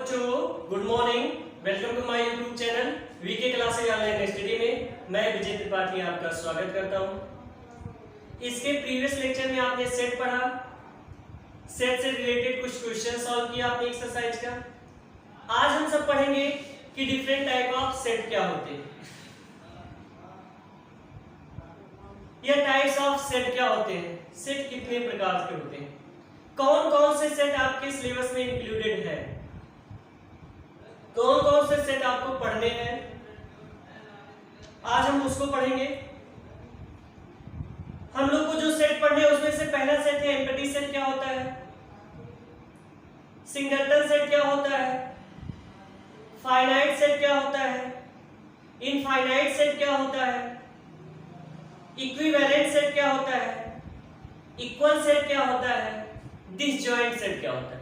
बच्चों good morning, welcome to my YouTube channel VK classes online study में मैं विजय त्रिपाठी आपका स्वागत करता हूं। इसके प्रीवियस लेक्चर में आपने सेट पढ़ा, सेट से रिलेटेड कुछ क्वेश्चन सॉल्व किया आपने एक्सरसाइज का। आज हम सब पढ़ेंगे कि डिफरेंट टाइप ऑफ सेट क्या होते हैं या टाइप्स ऑफ सेट क्या होते हैं, सेट कितने प्रकार के होते हैं, कौन कौन से सेट आपके सिलेबस में इंक्लूडेड है, कौन कौन से सेट आपको पढ़ने हैं, आज हम उसको पढ़ेंगे। हम लोग को जो सेट पढ़ने हैं उसमें से पहला सेट है एम्पटी सेट क्या होता है, सिंगलटन सेट क्या होता है, फाइनाइट सेट क्या होता है, इनफाइनाइट सेट क्या होता है, इक्विवेलेंट सेट क्या होता है, इक्वल सेट क्या होता है, डिसजॉइंट सेट क्या होता है।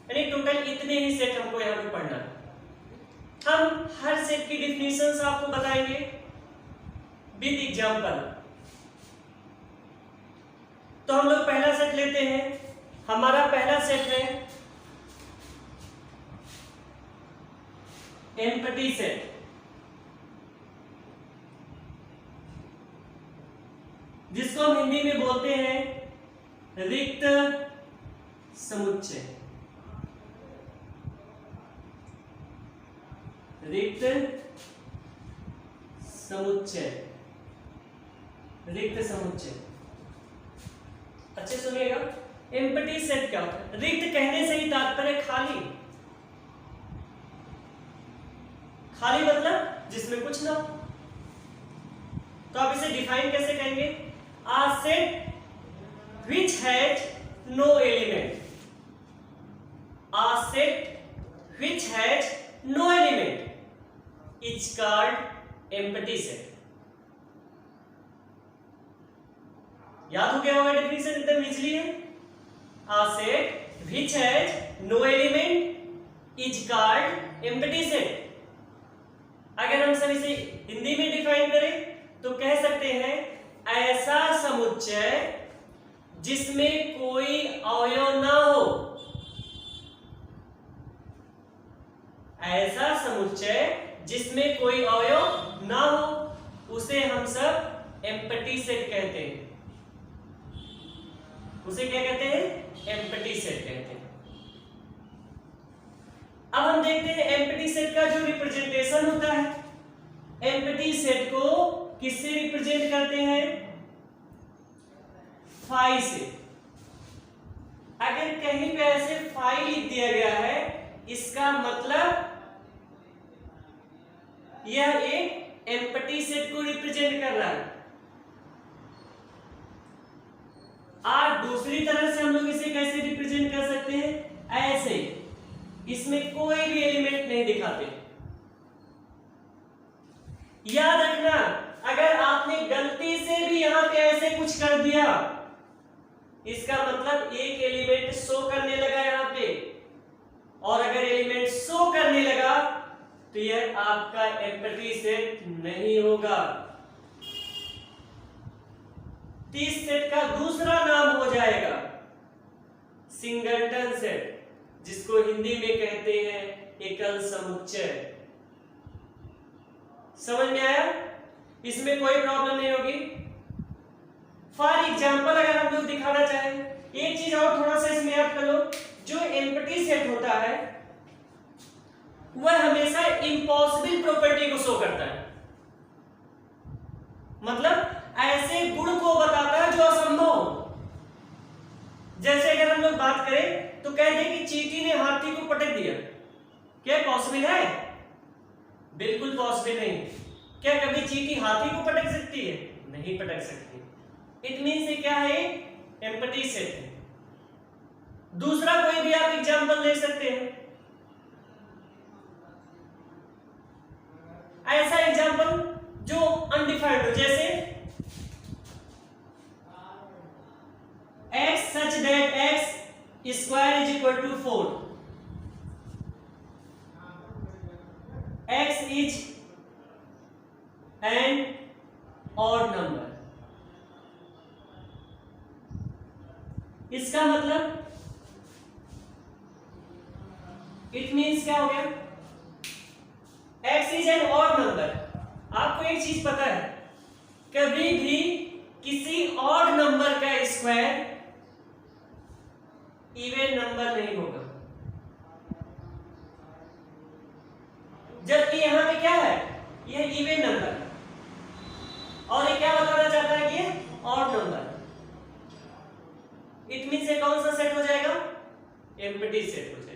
यानी टोटल इतने ही सेट हमको यहां पे पढ़ना है। हम हर सेट की डिफिनेशंस आपको बताएंगे विद एग्जांपल। तो हम लोग पहला सेट लेते हैं। हमारा पहला सेट है एम्पटी सेट, जिसको हम हिंदी में बोलते हैं रिक्त समुच्चय। रिक्त समुच्चय, रिक्त समुच्चय। अच्छे सुनिएगा, एम्पटी सेट क्या होता है। रिक्त कहने से ही तात्पर्य खाली, खाली मतलब जिसमें कुछ ना हो। तो आप इसे डिफाइन कैसे करेंगे, a set which has no element, a set which has no element is called empty set। याद हो गया होगा डेफिनेशन, एकदम इजीली है। A set which has no element is called empty set। अगर हम सब इसे हिंदी में डिफाइन करें तो कह सकते हैं ऐसा समुच्चय जिसमें कोई अवयव ना हो, ऐसा समुच्चय जिसमें कोई अवयव ना हो उसे हम सब एम्पटी सेट कहते हैं। उसे क्या कहते हैं, एम्पटी सेट कहते हैं। अब हम देखते हैं एम्पटी सेट का जो रिप्रेजेंटेशन होता है, एम्पटी सेट को किससे रिप्रेजेंट करते हैं, फाई से। अगर कहीं पे ऐसे फाई लिख दिया गया है इसका मतलब यह एक एम्पटी सेट को रिप्रेजेंट कर रहा है। और दूसरी तरह से हम लोग इसे कैसे रिप्रेजेंट कर सकते हैं, ऐसे, इसमें कोई भी एलिमेंट नहीं दिखाते। याद रखना, अगर आपने गलती से भी यहां पे ऐसे कुछ कर दिया इसका मतलब एक एलिमेंट शो करने लगा यहां पे, और अगर एलिमेंट शो करने लगा तो यह आपका एम्पटी सेट नहीं होगा। इस सेट का दूसरा नाम हो जाएगा सिंगलटन सेट, जिसको हिंदी में कहते हैं एकल समुच्चय। समझ में आया, इसमें कोई प्रॉब्लम नहीं होगी। फॉर एग्जाम्पल अगर हम लोग दिखाना चाहें, एक चीज और थोड़ा सा इसमें याद कर लो, जो एम्पटी सेट होता है वह हमेशा इम्पॉसिबल प्रॉपर्टी को शो करता है। मतलब ऐसे गुण को बताता है जो असंभव हो। जैसे अगर हम लोग बात करें तो कह दें कि चींटी ने हाथी को पटक दिया, क्या पॉसिबल है, बिल्कुल पॉसिबल नहीं। क्या कभी चींटी हाथी को पटक सकती है, नहीं पटक सकती। इट मींस ये क्या है, एम्पटी सेट है। दूसरा कोई भी आप एग्जांपल ले सकते हैं। ऐसा एग्जांपल जो अनडिफाइंड हो, जैसे x such that x square is equal to 4, x is an odd number। इसका मतलब इट मींस क्या हो गया, x is an odd number. आपको एक चीज पता है, कभी भी किसी ऑड नंबर का स्क्वायर इवन नंबर नहीं होगा, जबकि यहां पे क्या है, यह इवन नंबर और ये क्या बताना चाहता है कि ये ऑड नंबर। इट मींस ये कौन सा सेट हो जाएगा, एम्प्टी सेट हो जाएगा।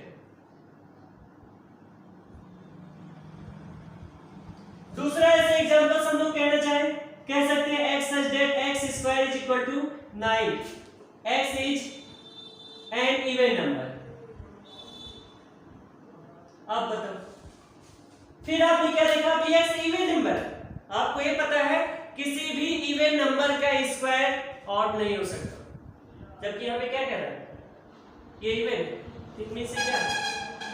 दूसरा ऐसे एग्जांपल हम लोग कहना चाहें, कह सकते हैं x such that x square is equal to 9, x is an even number। अब बताओ, फिर आपने क्या देखा कि x इवन नंबर, आपको ये पता है किसी भी इवन नंबर का स्क्वायर ऑड नहीं हो सकता, जबकि यहाँ पे क्या कह रहा है, ये इवन, इट मींस क्या,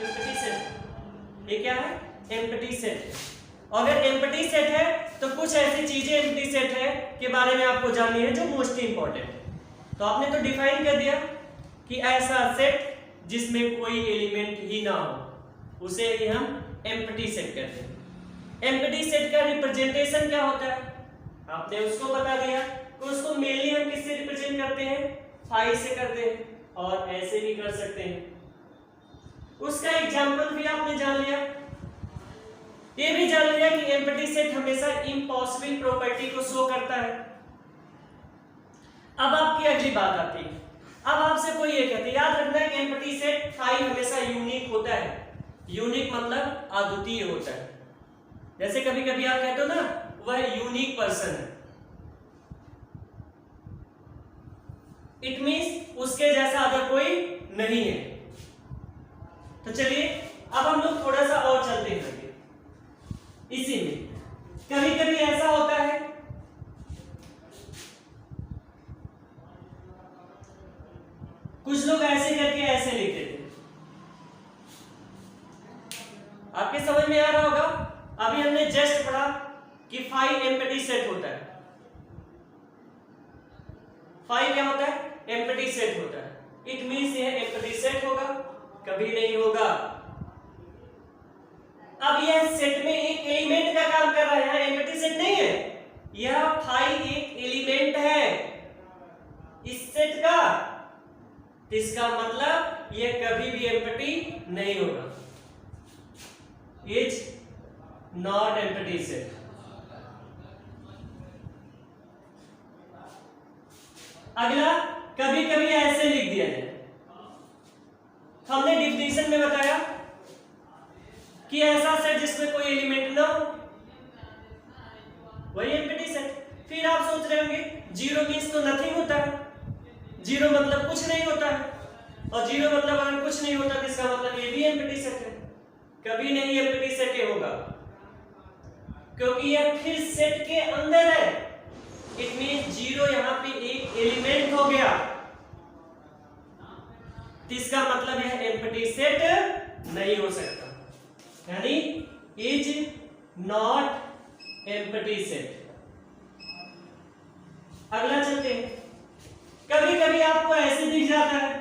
एम्प्टी सेट। ये क्या है, एम्प्टी सेट। और अगर एम्प्टी सेट है तो कुछ ऐसी चीजें एम्प्टी सेट है के बारे में आपको जाननी है जो मोस्ट इंपॉर्टेंट है। तो आपने तो डिफाइन कर दिया कि ऐसा सेट जिसमें कोई एलिमेंट ही ना हो उसे ही हम एम्प्टी सेट कहते हैं। एम्प्टी सेट का रिप्रेजेंटेशन क्या होता है, आपने उसको बता दिया। तो उसको मेनली हम किससे रिप्रेजेंट करते हैं, फाई से करते हैं, और ऐसे भी कर सकते हैं। उसका एग्जांपल भी आपने जान लिया। ये भी जान लिया कि एम्प्टी सेट हमेशा इम्पॉसिबल प्रॉपर्टी को शो करता है। अब आपकी अगली बात आती है, अब आपसे कोई ये कहते हैं, याद रखना है कि एम्प्टी सेट फाई हमेशा यूनिक होता है। यूनिक मतलब अद्वितीय होता है। जैसे कभी कभी आप कहते हो ना वह यूनिक पर्सन है, इट मींस उसके जैसा अदर कोई नहीं है। तो चलिए अब हम लोग थोड़ा सा और चलते हैं इसी में। कभी कभी ऐसा होता है कुछ लोग ऐसे करके ऐसे लिखते थे, आपके समझ में आ रहा होगा। अभी हमने जस्ट पढ़ा कि फाई एम्प्टी सेट होता है। फाई क्या होता है, एम्प्टी सेट होता है। इट मींस यह एम्प्टी सेट होगा, कभी नहीं होगा। अब यह सेट में एक एलिमेंट का काम कर रहा है, यहां एम्प्टी सेट नहीं है, यह फाई एक एलिमेंट है इस सेट का। इसका मतलब यह कभी भी एम्प्टी नहीं होगा, इज नॉट एम्प्टी सेट। अगला, कभी कभी ऐसे लिख दिया जाए। हमने डिफिनेशन में बताया कि ऐसा सेट जिसमें कोई एलिमेंट ना हो वही एम्प्टी सेट। फिर आप सोच रहे होंगे जीरो मींस तो नथिंग होता है, जीरो मतलब कुछ नहीं होता है, और जीरो मतलब अगर कुछ नहीं होता तो इसका मतलब ये भी एम्प्टी सेट है। कभी नहीं एम्प्टी सेट होगा, क्योंकि यह फिर सेट के अंदर है। इट मींस जीरो यहां पे एक एलिमेंट हो गया, तो इसका मतलब यह एम्प्टी सेट नहीं हो सकता, यानी इज नॉट एम्प्टी सेट। अगला चलते हैं। कभी कभी आपको ऐसे दिख जाता है,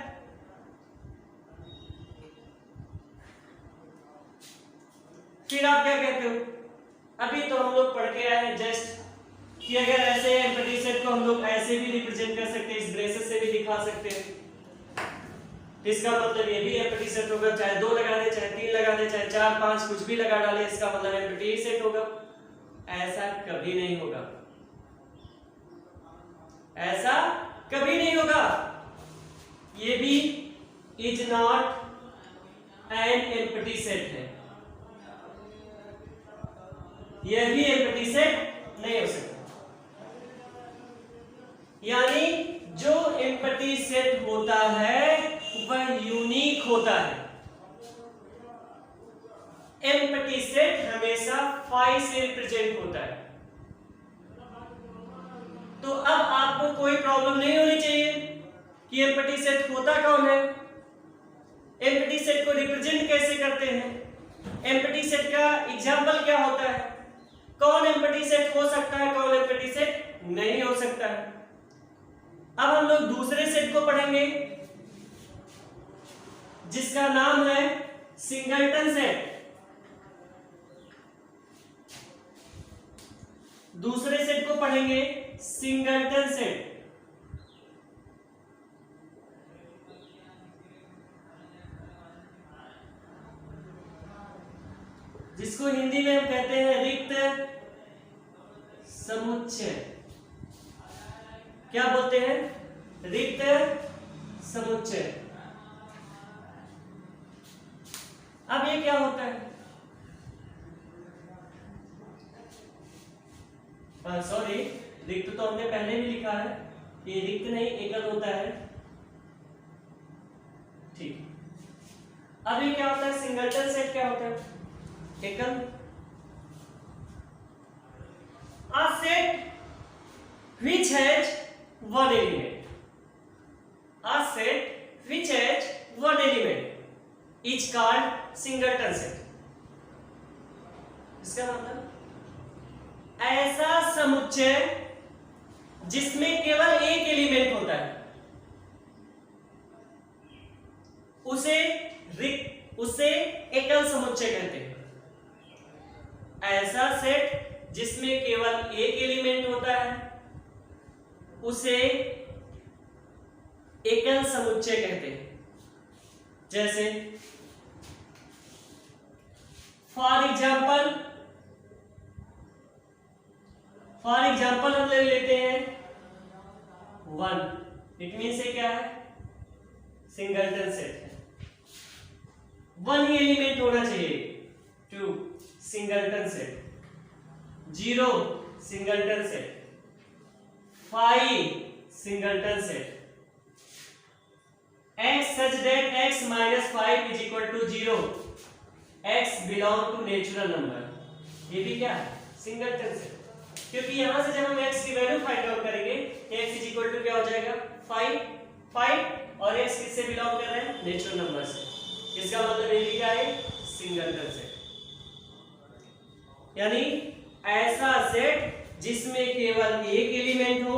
फिर आप क्या कहते हो, अभी तो हम लोग पढ़ के आए हैं जस्ट कि अगर ऐसे एम्प्टी सेट को हम लोग ऐसे भी रिप्रेजेंट कर सकते हैं, इस ब्रेसेस से भी दिखा सकते हैं। इसका मतलब ये भी एम्प्टी सेट होगा, चाहे 2 लगा दे, चाहे 3 लगा दे, चाहे 4 5 कुछ भी लगा डाले, इसका मतलब एम्प्टी सेट होगा। ऐसा कभी नहीं होगा, ऐसा कभी नहीं होगा। ये भी is not an empty set है, यह भी एम्प्टी सेट नहीं हो सकता। यानी जो एम्प्टी सेट होता है वह यूनिक होता है। एम्प्टी सेट हमेशा फाई से रिप्रेजेंट होता है। तो अब आपको कोई प्रॉब्लम नहीं होनी चाहिए कि एम्प्टी सेट होता कौन है, एम्प्टी सेट को रिप्रेजेंट कैसे करते हैं, एम्प्टी सेट का एग्जाम्पल क्या होता है, कौन एम्प्टी सेट हो सकता है, कौन एम्प्टी सेट नहीं हो सकता है। अब हम लोग दूसरे सेट को पढ़ेंगे जिसका नाम है सिंगलटन सेट, दूसरे सेट को पढ़ेंगे सिंगलटन सेट। जिसको हिंदी में हम कहते हैं रिक्त समुच्चय। क्या बोलते हैं? रिक्त समुच्चय। अब ये क्या होता है? सॉरी, रिक्त तो हमने पहले भी लिखा है, ये रिक्त नहीं एकल होता है। ठीक, अब ये क्या होता है? सिंगलटन सेट क्या होता है? एकल। A set which has one element. A set which has one element is called singleton set. इसका मतलब ऐसा समुच्चय जिसमें केवल एक एलिमेंट होता है उसे एकल समुच्चय कहते हैं। ऐसा सेट जिसमें केवल एक एलिमेंट होता है उसे एकल समुच्चय कहते हैं। जैसे फॉर एग्जाम्पल हम ले लेते हैं 1, इट मीन से क्या है? सिंगलटन सेट है, 1 ही एलिमेंट होना चाहिए। 2, singleton set. 0, singleton set. 5, singleton set. x such that x minus 5 is equal to 0, x belong to natural number, ये भी क्या है? Singleton set. क्योंकि यहां से जब हम x की वैल्यू फाइंड आउट करेंगे x इज इक्वल टू क्या हो जाएगा? 5 और x किससे बिलोंग कर रहे हैं? नेचुरल नंबर से। इसका मतलब ये भी क्या है? Singleton set. यानी ऐसा सेट जिसमें केवल एक एलिमेंट हो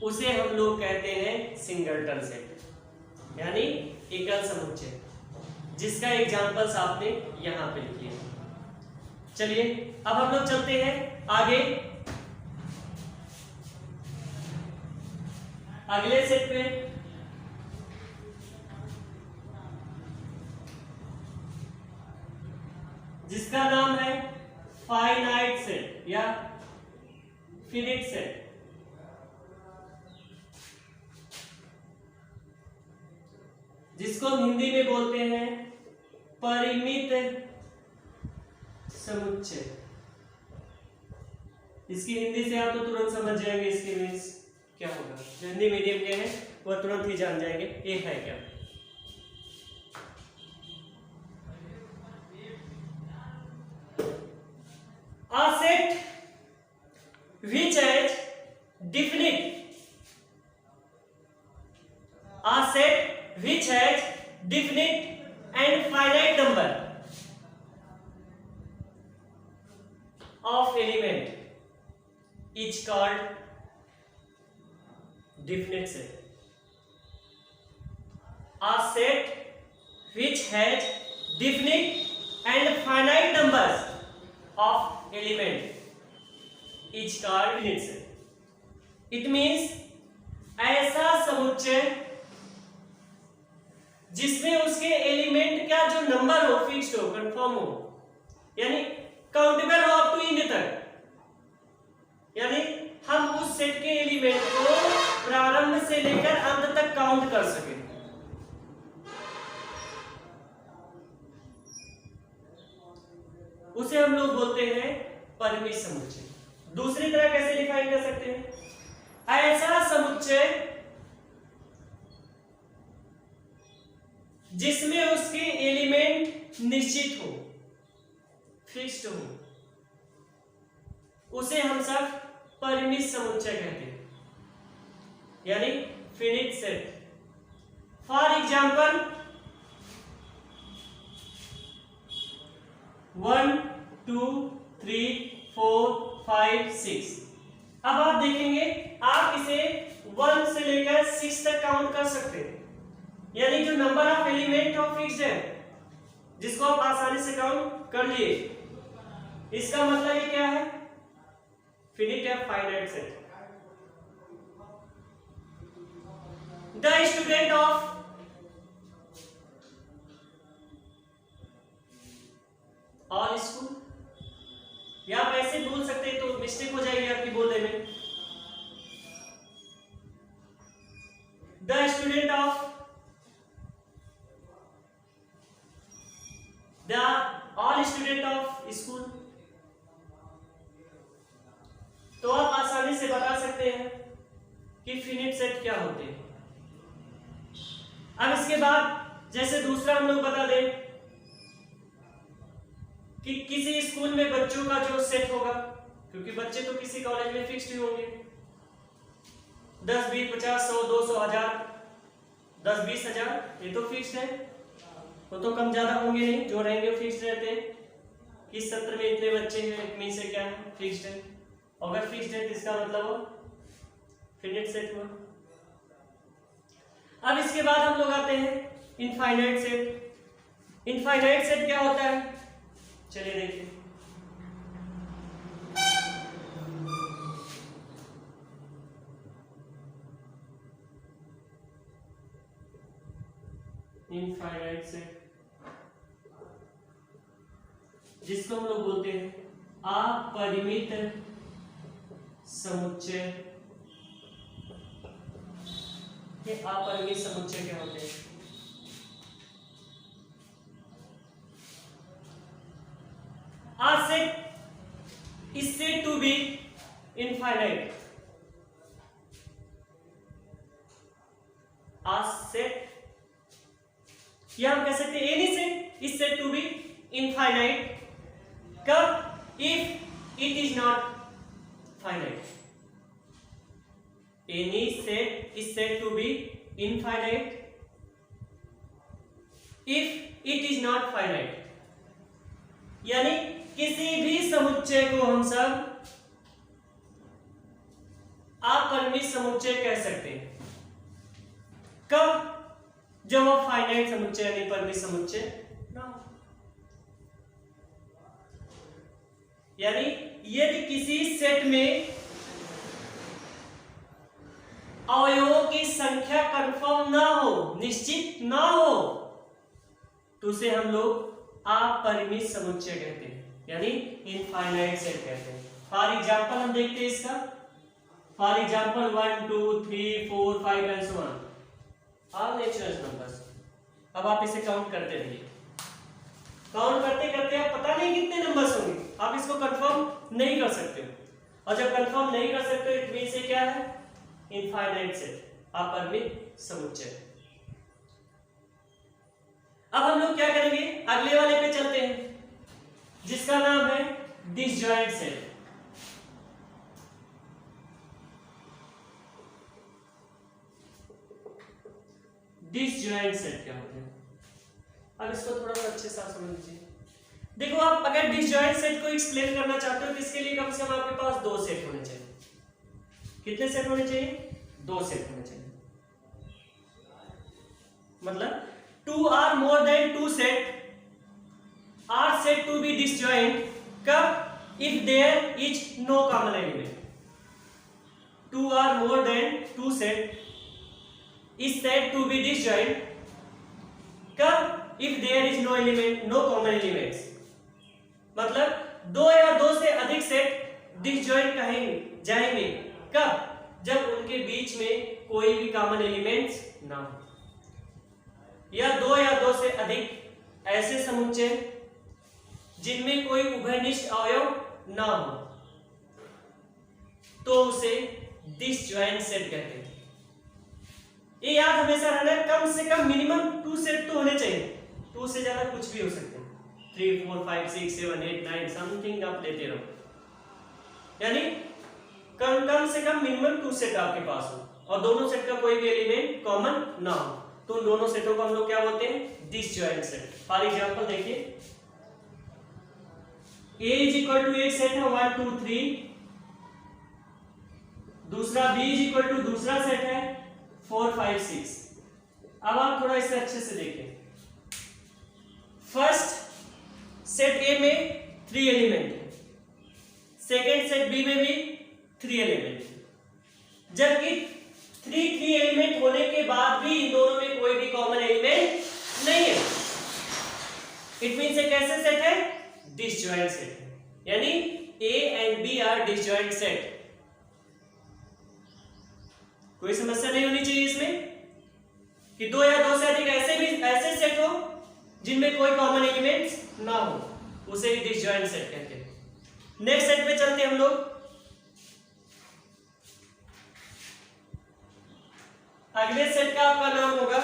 उसे हम लोग कहते हैं सिंगलटन सेट, यानी एकल समुच्चय, जिसका एग्जांपल्स आपने यहां पे लिखे हैं। चलिए अब हम लोग चलते हैं आगे अगले सेट पे। जिसका नाम है फाइनाइट सेट या फिनिट सेट। जिसको हम हिंदी में बोलते हैं परिमित समुच्चय। इसकी हिंदी से आप तो तुरंत समझ जाएंगे इसके मीन्स क्या होगा। जो हिंदी मीडियम के हैं वह तुरंत ही जान जाएंगे ये है क्या। A set which has definite and finite number of element is called definite set. A set which has definite and finite numbers of element is called definite set. It means ऐसा समुच्चय जिसमें उसके एलिमेंट का जो number हो fixed हो, confirm हो, यानी काउंटेबल हो अप टू इन तक। यानी हम उस सेट के एलिमेंट को प्रारंभ से लेकर अंत तक काउंट कर सकें। उसे हम लोग बोलते हैं परिमित समुच्चय। दूसरी तरह कैसे डिफाइन कर सकते हैं? ऐसा समुच्चय जिसमें उसके एलिमेंट निश्चित हो, फिक्स्ड हो, उसे हम सब परिमित समुच्चय कहते हैं, यानी फिनिट सेट। For example 1 2 3 4 5 6। अब आप देखेंगे आप इसे 1 से लेकर 6 तक काउंट कर सकते हैं, यानी जो number of element of fixed है जिसको आप आसानी से काउंट कर लिए। इसका मतलब ये क्या है? फिनिट या finite set. The student of all school, या आप ऐसे बोल सकते हैं तो मिस्टेक हो जाएगी आपकी बोलने में। The student of the all student of school, तो आप आसानी से बता सकते हैं कि फिनिट सेट क्या होते हैं। अब इसके बाद जैसे दूसरा हम लोग बता दें कि किसी स्कूल में बच्चों का जो सेट होगा, क्योंकि बच्चे तो किसी कॉलेज में फिक्स्ड ही होंगे, 10, 20, 50, 100, 200, 1000, 10, 20 हजार, ये तो फिक्स्ड है। वो तो कम ज्यादा होंगे नहीं, जो रहेंगे फिक्स्ड रहते हैं। इस सत्र में इतने बच्चे हैं, मीन से क्या है? फिक्स्ड है। अगर फिक्स्ड है तो इसका मतलब वो फिनिट सेट हुआ। अब इसके बाद हम लोग आते हैं इनफाइनाइट सेट। इनफाइनाइट सेट क्या होता है? चलिए देखिए। इनफाइनाइट सेट जिसको हम लोग बोलते हैं अपरिमित समुच्चय। ये अपरिमित समुच्चय क्या होते हैं? A set is said to be infinite. A set, या हम कह सकते हैं any set is said to be infinite कब? If it is not finite. Any set is said to be infinite if it is not finite. यानी किसी भी समुच्चय को हम सब अपरिमित समुच्चय कह सकते हैं कब? जब वो फाइनाइट समुच्चय यानी परिमित समुच्चय ना हो। यानी यदि किसी सेट में अवयवों की संख्या कंफर्म ना हो, निश्चित ना हो, तो उसे हम लोग अपरिमित समुच्चय कहते हैं, यानी इनफाइनाइट सेट कहते हैं। फॉर एग्जांपल हम देखते हैं इसका। For example 1, 2, 3, 4, 5 and so on, all natural numbers. अब आप इसे काउंट करते रहिए। काउंट करते करते आप पता नहीं कितने नंबर्स होंगे, आप इसको कंफर्म नहीं कर सकते। और जब कंफर्म नहीं कर सकते इट मीन से क्या है? इनफाइनाइट सेट, अपरिमित समुच्चय। अब हम लोग क्या करेंगे? अगले वाले पे चलते हैं जिसका नाम है डिसजॉइंट सेट। डिसजॉइंट सेट क्या होते हैं? अब इसको थोड़ा सा अच्छे से समझ लीजिए। देखो, आप अगर डिसजॉइंट सेट को एक्सप्लेन करना चाहते हो तो इसके लिए कम से कम आपके पास 2 सेट होने चाहिए। कितने सेट होने चाहिए? 2 सेट होने चाहिए। मतलब 2 or more than 2 set are said to be disjoint कब? If there is no common element. 2 or more than 2 set is said to be disjoint कब? If there is no element, no common elements. मतलब 2 या 2 से अधिक set disjoint कहेंगे जाएंगे कब? जब उनके बीच में कोई भी कॉमन एलिमेंट्स ना हो, या 2 या 2 से अधिक ऐसे समुच्चय जिनमें कोई उभयनिष्ठ अवयव ना हो, तो उसे डिसजॉइंट सेट कहते हैं। ये याद हमेशा रहना, कम से कम मिनिमम 2 सेट तो होने चाहिए। 2 से ज्यादा कुछ भी हो सकते हैं, 3, 4, 5, 6, 7, 8, 9 समथिंग आप लेते रहो। यानी कम से कम मिनिमम 2 सेट आपके पास हो और दोनों सेट का कोई भी एलिमेंट कॉमन ना हो, तो उन दोनों सेटों को हम लोग क्या बोलते हैं? Disjoint set. फॉर एग्जांपल देखिए, A इज इक्वल टू एक सेट है 1, 2, 3, दूसरा B इज इक्वल टू दूसरा सेट है 4, 5, 6। अब आप थोड़ा इसे अच्छे से देखें। फर्स्ट सेट ए में 3 एलिमेंट है, सेकेंड सेट बी में भी 3 एलिमेंट है, जबकि 3 एलिमेंट होने के बाद भी इन दोनों में कोई भी कॉमन एलिमेंट नहीं है। इट मीन्स ये कैसे सेट है? डिसजॉइंट सेट है, यानी A and B are disjoint set. कोई समस्या नहीं होनी चाहिए इसमें कि दो या दो से अधिक ऐसे सेट हो जिनमें कोई कॉमन एलिमेंट्स ना हो, उसे ही डिसजॉइंट सेट कहते हैं। नेक्स्ट सेट पे चलते हैं हम लोग। अगले सेट का आपका नाम होगा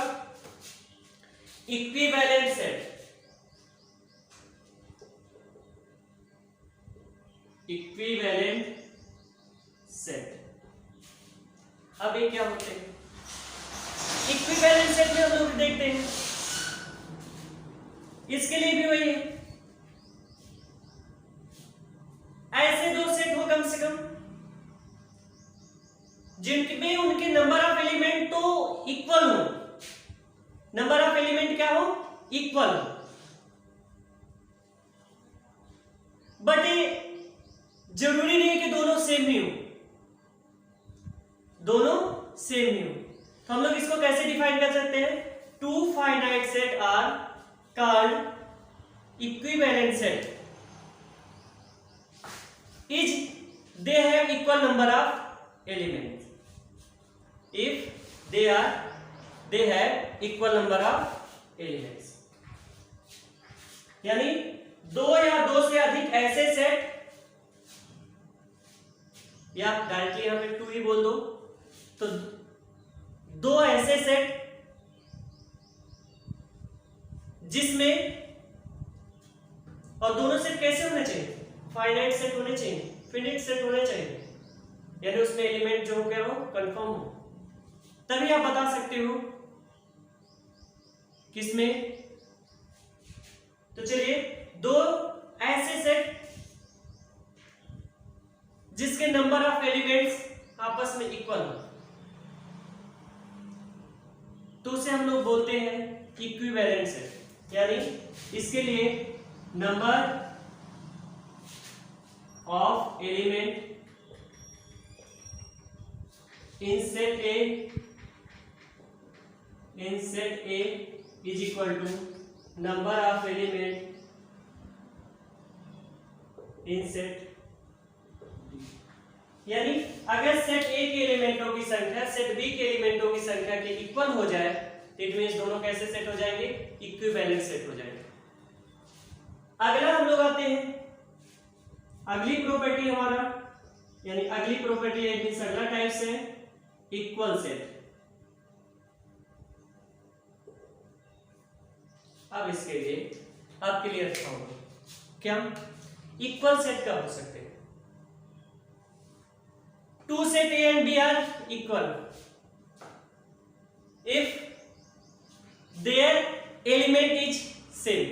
इक्विवेलेंट सेट। Equivalent set. अब ये क्या होते हैं? इक्विवेलेंट सेट में हम लोग देखते हैं, इसके लिए भी वही है, ऐसे दो सेट हो कम से कम जिनमें उनके नंबर ऑफ एलिमेंट तो इक्वल हो। नंबर ऑफ एलिमेंट क्या हो? इक्वल हो। बट ये जरूरी नहीं कि दोनों सेम ही हो, दोनों सेम ही हो। तो हम लोग इसको कैसे डिफाइन कर सकते हैं? Two finite set are called equivalent set is they have equal number of elements if they have equal number of elements। यानी दो या दो से अधिक ऐसे सेट, या डायरेक्टली यहां पे 2 ही बोल दो, तो दो ऐसे सेट जिसमें, और दोनों सेट कैसे होने चाहिए? फाइनाइट सेट होने चाहिए, फिनिट सेट होने चाहिए, यानी उसमें एलिमेंट जो क्या हो, कंफर्म हो, तभी आप बता सकते हो किसमें। तो चलिए, दो ऐसे सेट जिसके नंबर ऑफ एलिमेंट्स आपस में इक्वल हो, तो उसे हम लोग बोलते हैं इक्विवेलेंट सेट। यानी इसके लिए number of element in set A is equal to number of element in set B। यानी अगर सेट A के एलिमेंटों की संख्या सेट B के एलिमेंटों की संख्या के इक्वल हो जाए, तो इट मींस दोनों कैसे सेट हो जाएंगे? इक्विवेलेंट सेट हो जाएंगे। अगला हम लोग आते हैं, अगली प्रॉपर्टी हमारा, यानी अगली प्रॉपर्टी अगला टाइप से इक्वल सेट। अब इसके लिए आपके लिए अच्छा होगा क्या? इक्वल सेट कब हो सकते हैं? Two set A and B are equal if their element is same.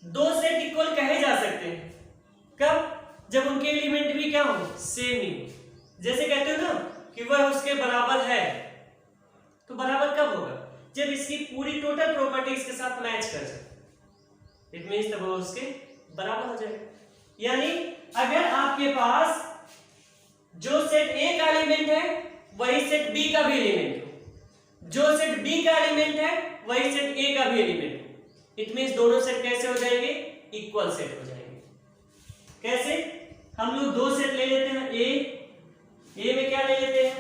दो सेट इक्वल कहे जा सकते हैं कब? जब उनके एलिमेंट भी क्या हो? सेम ही। जैसे कहते हो ना कि वह उसके बराबर है, तो बराबर कब होगा? जब इसकी पूरी टोटल प्रॉपर्टी इसके साथ मैच कर जाए, इट मींस तब वो उसके बराबर हो जाएगा। यानी अगर आपके पास जो सेट ए का एलिमेंट है वही सेट बी का भी एलिमेंट हो, जो सेट बी का एलिमेंट है वही सेट ए का भी एलिमेंट हो, इट मींस दोनों सेट कैसे हो जाएंगे? इक्वल सेट हो जाएंगे। कैसे? हम लोग दो सेट ले लेते हैं, ए में क्या ले लेते हैं?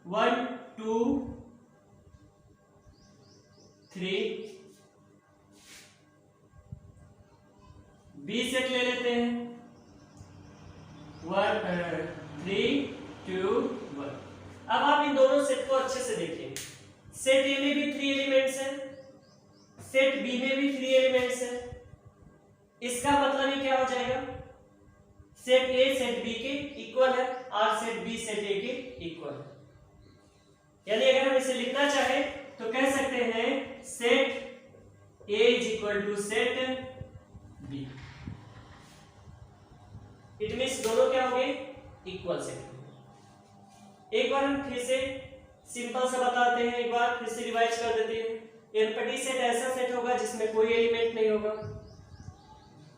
1 2 3। बी सेट ले लेते हैं 1 3 2 1। अब आप इन दोनों सेट को अच्छे से देखिए। सेट ए में भी 3 एलिमेंट्स हैं, सेट बी में भी 3 एलिमेंट्स हैं। इसका मतलब ये क्या हो जाएगा? सेट ए सेट बी के इक्वल है और सेट बी सेट ए के इक्वल है। यानी अगर हम इसे लिखना चाहे तो कह सकते हैं set A is equal to set B. It means दोनों क्या हो गए? Equal set. एक बार हम फिर से सिंपल सा बताते हैं, एक बार फिर से रिवाइज कर देते हैं। एम्प्टी सेट ऐसा सेट होगा जिसमें कोई एलिमेंट नहीं होगा।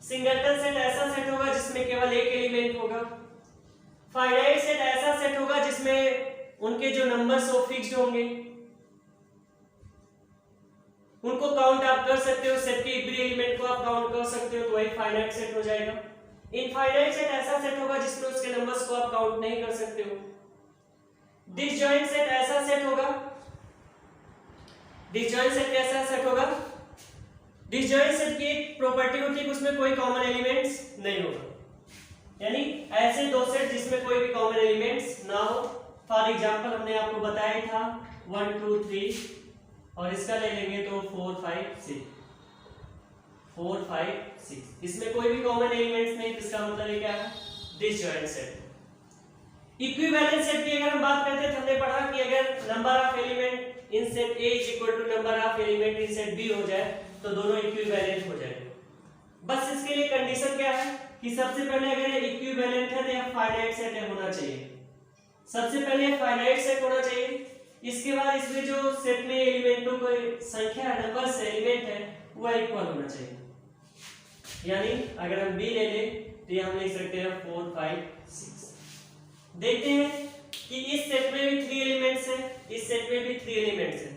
सिंगलटन सेट ऐसा सेट होगा जिसमें केवल एक एलिमेंट होगा। फाइनाइट सेट ऐसा सेट होगा जिसमें उनके जो नंबर्स वो फिक्स्ड होंगे, उनको काउंट आप कर सकते हो, सेट के एवरी एलिमेंट को आप काउंट कर सकते हो, तो वही फाइनाइट सेट हो जाएगा। इनफाइनाइट सेट ऐसा सेट होगा जिसमें उसके नंबर्स को आप काउंट नहीं कर सकते हो। डिसजॉइंट सेट ऐसा सेट होगा, डिसजॉइंट सेट कैसा सेट होगा? डिसजॉइंट सेट की एक प्रॉपर्टी होती है कि उसमें कोई कॉमन एलिमेंट्स नहीं होगा, यानी ऐसे दो सेट जिसमें कोई भी कॉमन एलिमेंट्स ना हो। फॉर एग्जांपल हमने आपको बताया था 1 2 3 और इसका ले लेंगे तो 4 5 6, 4 5 6, इसमें कोई भी कॉमन एलिमेंट्स नहीं, इसका मतलब ये क्या है? Disjoint set. इक्विवेलेंट सेट की अगर हम बात करते हैं तो हमने पढ़ा कि अगर number of element in set A is equal to number of element in set B हो जाए तो दोनों इक्विवेलेंट हो जाएंगे। बस इसके लिए कंडीशन क्या है कि सबसे पहले अगर ये इक्विवेलेंट है तो यह फाइनाइट सेट होना चाहिए, सबसे पहले फाइनाइट सेट होना चाहिए। इसके बाद इसमें जो सेट में एलिमेंटों की संख्या है, नंबर्स एलिमेंट है, वह इक्वल होना चाहिए। यानी अगर हम B ले लें तो ये हम लिख सकते हैं 4 5 6। देखते हैं कि इस सेट में भी 3 एलिमेंट्स हैं, इस सेट में भी 3 एलिमेंट्स हैं,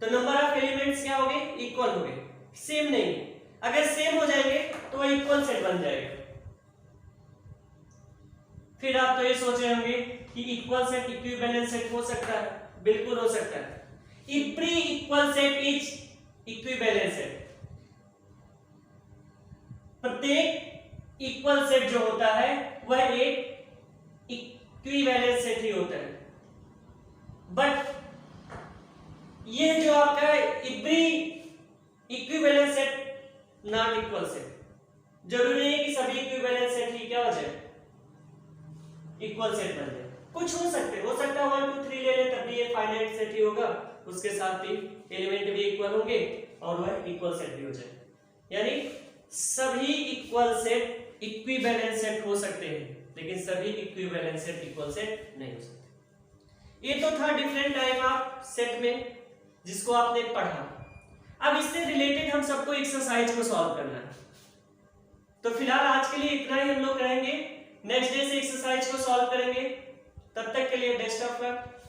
तो नंबर ऑफ एलिमेंट्स क्या हो गए? इक्वल हो गए, सेम नहीं। अगर सेम हो जाएंगे तो वह इक्वल सेट बन जाएगा। फिर आप तो ये सोच रहे होंगे कि इक्वल सेट इक्विवेलेंट सेट हो सकता है, बिल्कुल हो सकता है। Every equal set is equivalent set. प्रत्येक इक्वल सेट जो होता है वह एक इक्विवेलेंट सेट ही होता है। बट ये जो आपका every equivalent set not equal set, जरूरी नहीं है कि सभी इक्विवेलेंट सेट ही क्या हो जाए? इक्वल सेट बन जाए। कुछ हो सकता है 1 2 3 ले ले तब भी ये फाइनाइट सेट ही होगा, उसके साथ ही एलिमेंट भी इक्वल होंगे और वह इक्वल सेट भी हो जाए। यानी सभी इक्वल सेट इक्विवेलेंट सेट हो सकते हैं, लेकिन सभी इक्विवेलेंट सेट इक्वल सेट नहीं हो सकते। ये तो था डिफरेंट टाइप ऑफ सेट में जिसको आपने पढ़ा। अब इससे रिलेटेड हम सबको एक्सरसाइज को सॉल्व करना है। तो फिलहाल आज के लिए इतना ही हम लोग करेंगे, नेक्स्ट डे से एक्सरसाइज को सॉल्व करेंगे। तब तक के लिए बेस्ट ऑफ लक।